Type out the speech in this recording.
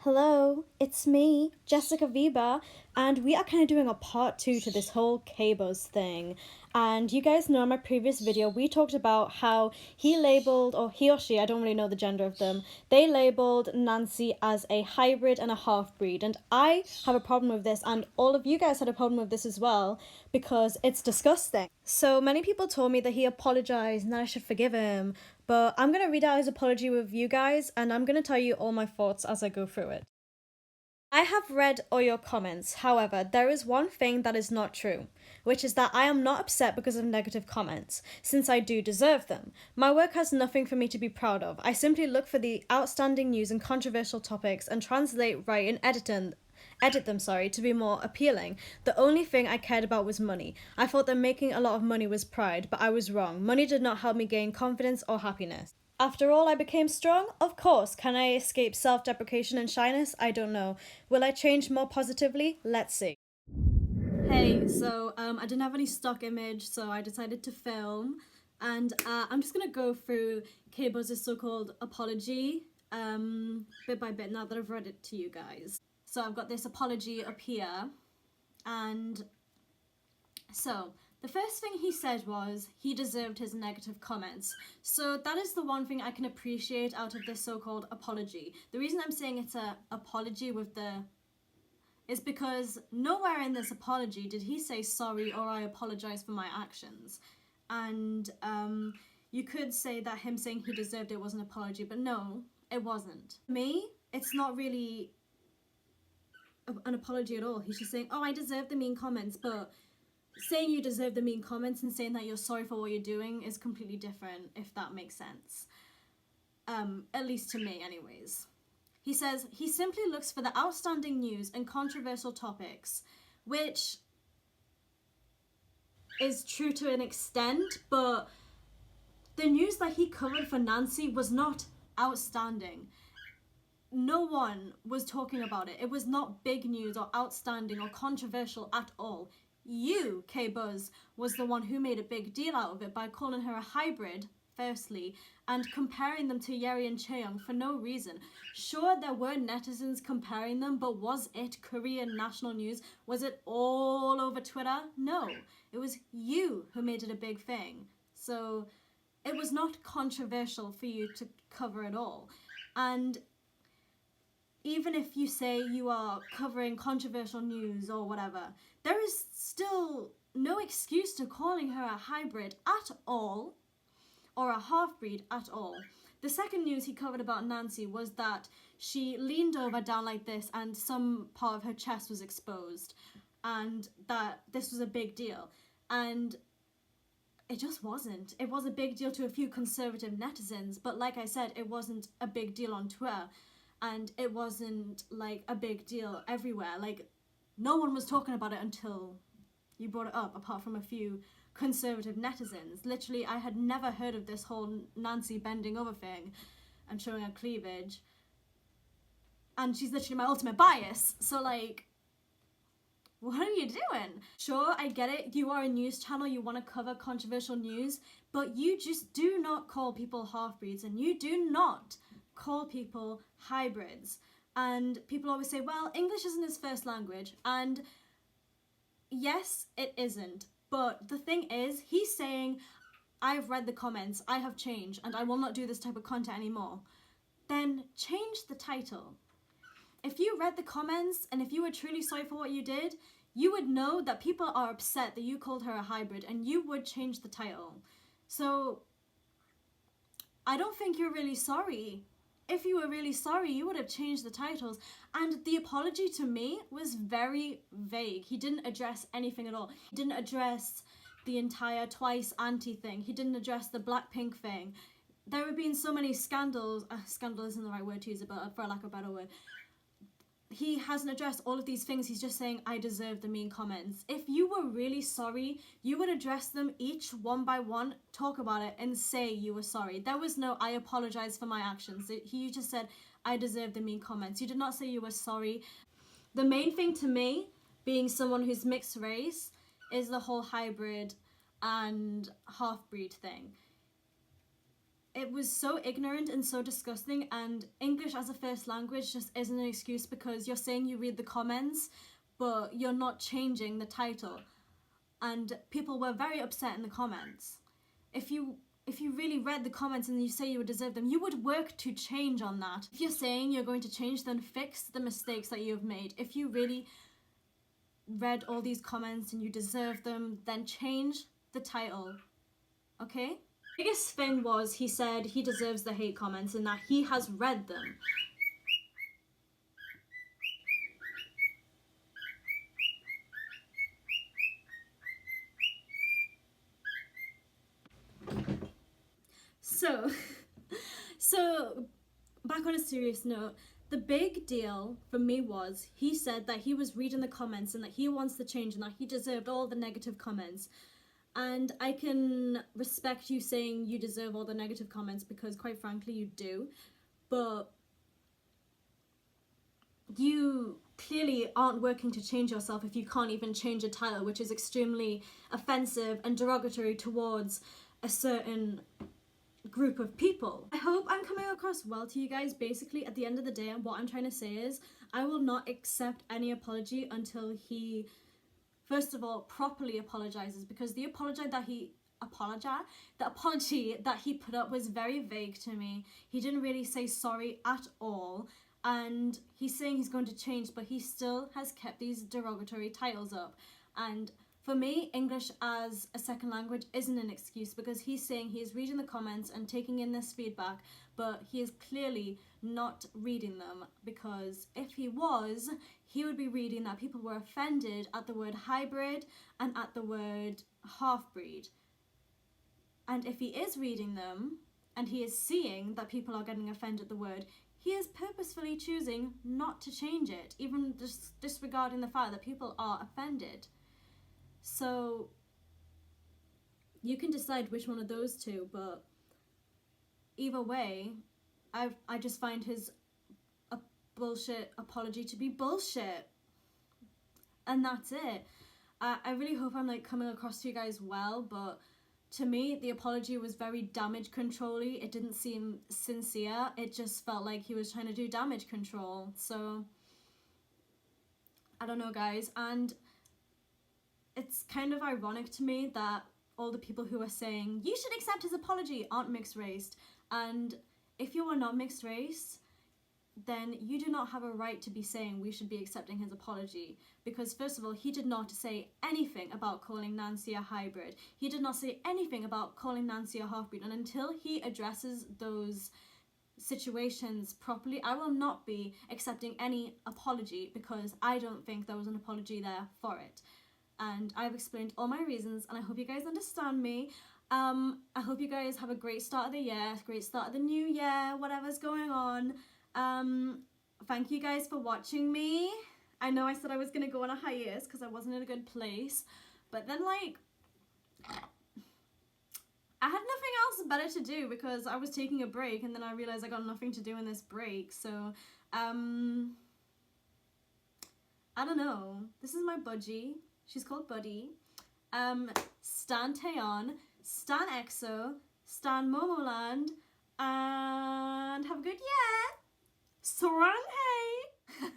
Hello, it's me, Jessica Viba, and we are kind of doing a part two to this whole K-Buzz thing. And you guys know in my previous video, we talked about how he labeled, or he or she, I don't really know the gender of them, they labeled Nancy as a hybrid and a half-breed. And I have a problem with this, and all of you guys had a problem with this as well, because it's disgusting. So many people told me that he apologized and that I should forgive him, but I'm going to read out his apology with you guys, and I'm going to tell you all my thoughts as I go through it. I have read all your comments. However, there is one thing that is not true, which is that I am not upset because of negative comments, since I do deserve them. My work has nothing for me to be proud of. I simply look for the outstanding news and controversial topics and translate, write, and edit them, to be more appealing. The only thing I cared about was money. I thought that making a lot of money was pride, but I was wrong. Money did not help me gain confidence or happiness. After all, I became strong? Of course. Can I escape self deprecation and shyness? I don't know. Will I change more positively? Let's see. Hey, so I didn't have any stock image, so I decided to film. And I'm just gonna go through K-Buzz's so-called apology bit by bit now that I've read it to you guys. So I've got this apology up here, and so the first thing he said was he deserved his negative comments. So that is the one thing I can appreciate out of this so-called apology. The reason I'm saying it's a apology with the is because nowhere in this apology did he say sorry or I apologize for my actions. And you could say that him saying he deserved it was an apology, but no, it wasn't. Me, it's not really an apology at all. He's just saying, oh, I deserve the mean comments, but saying you deserve the mean comments and saying that you're sorry for what you're doing is completely different, if that makes sense. At least to me, anyways. He says he simply looks for the outstanding news and controversial topics, which is true to an extent, but the news that he covered for Nancy was not outstanding. No one was talking about it. It was not big news or outstanding or controversial at all. You, K-Buzz, was the one who made a big deal out of it by calling her a hybrid, firstly, and comparing them to Yeri and Chaeyoung for no reason. Sure, there were netizens comparing them, but was it Korean national news? Was it all over Twitter? No, it was you who made it a big thing. So it was not controversial for you to cover at all. And even if you say you are covering controversial news or whatever, there is still no excuse to calling her a hybrid at all or a half-breed at all. The second news he covered about Nancy was that she leaned over down like this and some part of her chest was exposed, and that this was a big deal. And it just wasn't. It was a big deal to a few conservative netizens, but like I said, it wasn't a big deal on Twitter. And it wasn't like a big deal everywhere. Like, no one was talking about it until you brought it up, apart from a few conservative netizens. Literally, I had never heard of this whole Nancy bending over thing and showing her cleavage. And she's literally my ultimate bias. So, like, what are you doing? Sure, I get it. You are a news channel. You want to cover controversial news. But you just do not call people half-breeds. And you do not call people hybrids. And people always say, well, English isn't his first language. And yes, it isn't. But the thing is, he's saying, I've read the comments, I have changed, and I will not do this type of content anymore. Then change the title. If you read the comments and if you were truly sorry for what you did, you would know that people are upset that you called her a hybrid, and you would change the title. So I don't think you're really sorry. If you were really sorry, you would have changed the titles. And the apology to me was very vague. He didn't address anything at all. He didn't address the entire Twice anti thing. He didn't address the Blackpink thing. There have been so many scandals. Scandal isn't the right word to use, but for lack of a better word. He hasn't addressed all of these things. He's just saying, I deserve the mean comments. If you were really sorry, you would address them each one by one, talk about it, and say you were sorry. There was no, I apologize for my actions. You just said, I deserve the mean comments. You did not say you were sorry. The main thing to me, being someone who's mixed race, is the whole hybrid and half-breed thing. it was so ignorant and so disgusting, and English as a first language just isn't an excuse, because you're saying you read the comments but you're not changing the title, and people were very upset in the comments. If you really read the comments and you say you would deserve them, you would work to change on that. If you're saying you're going to change, then fix the mistakes that you have made. If you really read all these comments and you deserve them, then change the title, okay? Biggest thing was, he said he deserves the hate comments and that he has read them. So back on a serious note, the big deal for me was, he said that he was reading the comments and that he wants the change and that he deserved all the negative comments. And I can respect you saying you deserve all the negative comments, because quite frankly you do, but you clearly aren't working to change yourself if you can't even change a title, which is extremely offensive and derogatory towards a certain group of people. I hope I'm coming across well to you guys. Basically, at the end of the day, what I'm trying to say is, I will not accept any apology until he, first of all, properly apologizes, because the apology that he put up was very vague to me. He didn't really say sorry at all, and he's saying he's going to change, but he still has kept these derogatory titles up. And for me, English as a second language isn't an excuse, because he's saying he is reading the comments and taking in this feedback, but he is clearly not reading them, because if he was, he would be reading that people were offended at the word hybrid and at the word half-breed. And if he is reading them and he is seeing that people are getting offended at the word, he is purposefully choosing not to change it, even disregarding the fact that people are offended. So you can decide which one of those two, but either way, I just find his bullshit apology to be bullshit. And that's it. I really hope I'm like coming across to you guys well, but to me, the apology was very damage control-y. It didn't seem sincere. It just felt like he was trying to do damage control. So I don't know, guys. And it's kind of ironic to me that all the people who are saying you should accept his apology aren't mixed race. And if you are not mixed race, then you do not have a right to be saying we should be accepting his apology, because first of all, he did not say anything about calling Nancy a hybrid. He did not say anything about calling Nancy a half-breed, and until he addresses those situations properly, I will not be accepting any apology, because I don't think there was an apology there for it. And I've explained all my reasons, and I hope you guys understand me. I hope you guys have a great start of the year, great start of the new year, whatever's going on. Thank you guys for watching me. I know I said I was gonna go on a hiatus because I wasn't in a good place, but then like I had nothing else better to do because I was taking a break, and then I realized I got nothing to do in this break. So I don't know. This is my budgie. She's called Buddy. Stan Taeyeon, Stan EXO, Stan Momoland, and have a good year. Sarang hey!